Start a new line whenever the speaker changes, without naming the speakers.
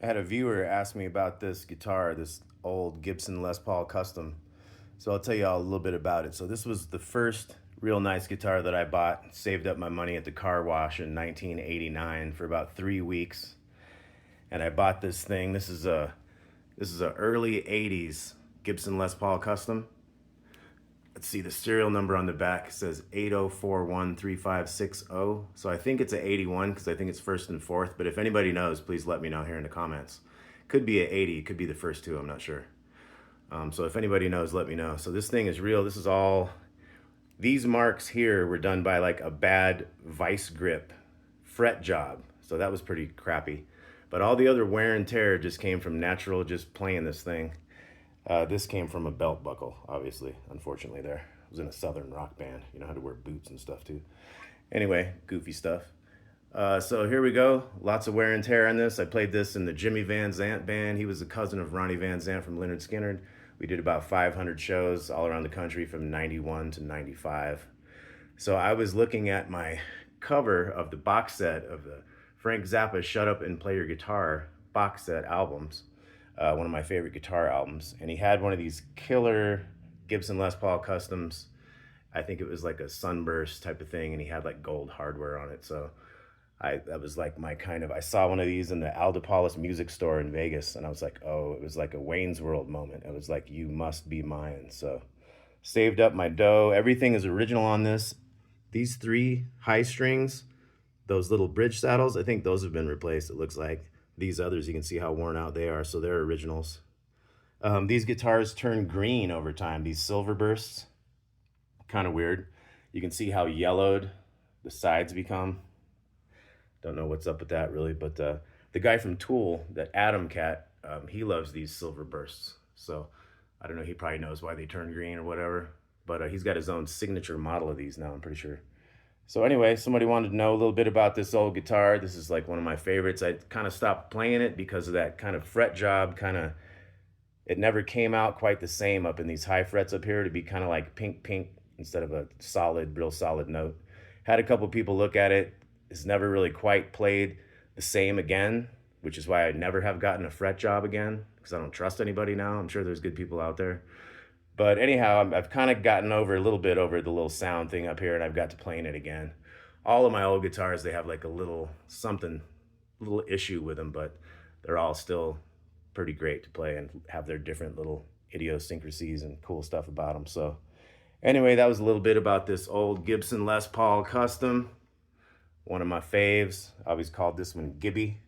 I had a viewer ask me about this guitar, this old Gibson Les Paul Custom. So I'll tell you all a little bit about it. So this was the first real nice guitar that I bought. Saved up my money at the car wash in 1989 for about 3 weeks. And I bought this thing. This is a early 80s Gibson Les Paul Custom. Let's see, the serial number on the back says 80413560. So I think it's a 81 because I think it's first and fourth. But if anybody knows, please let me know here in the comments. Could be a 80, could be the first two, I'm not sure. So if anybody knows, let me know. So this thing is real. This is all, these marks here were done by like a bad vice grip fret job. So that was pretty crappy. But all the other wear and tear just came from natural, just playing this thing. This came from a belt buckle, obviously, unfortunately there. I was in a southern rock band. You know how to wear boots and stuff too. Anyway, goofy stuff. So here we go. Lots of wear and tear on this. I played this in the Jimmie Van Zant Band. He was a cousin of Ronnie Van Zant from Lynyrd Skynyrd. We did about 500 shows all around the country from 91 to 95. So I was looking at my cover of the box set of the Frank Zappa Shut Up and Play Your Guitar box set albums. One of my favorite guitar albums. And he had one of these killer Gibson Les Paul Customs. I think it was like a Sunburst type of thing, and he had like gold hardware on it. So that was like my kind of, I saw one of these in the DiPaulis music store in Vegas, and I was like, oh, it was like a Wayne's World moment. It was like, you must be mine. So saved up my dough. Everything is original on this. These three high strings, those little bridge saddles, I think those have been replaced, it looks like. These others, you can see how worn out they are, so they're originals. These guitars turn green over time, these Silverbursts. Kind of weird. You can see how yellowed the sides become. Don't know what's up with that really, but the guy from Tool, that Adam cat, he loves these Silverbursts. So I don't know, he probably knows why they turn green or whatever, but he's got his own signature model of these now, I'm pretty sure. So anyway, somebody wanted to know a little bit about this old guitar. This is like one of my favorites. I kind of stopped playing it because of that kind of fret job. It never came out quite the same up in these high frets up here to be kind of like pink instead of a solid, real solid note. Had a couple people look at it. It's never really quite played the same again, which is why I never have gotten a fret job again, because I don't trust anybody now. I'm sure there's good people out there. But anyhow, I've kind of gotten over a little bit over the little sound thing up here, and I've got to playing it again. All of my old guitars, they have like a little something, little issue with them, but they're all still pretty great to play and have their different little idiosyncrasies and cool stuff about them. So anyway, that was a little bit about this old Gibson Les Paul Custom. One of my faves. I always called this one Gibby.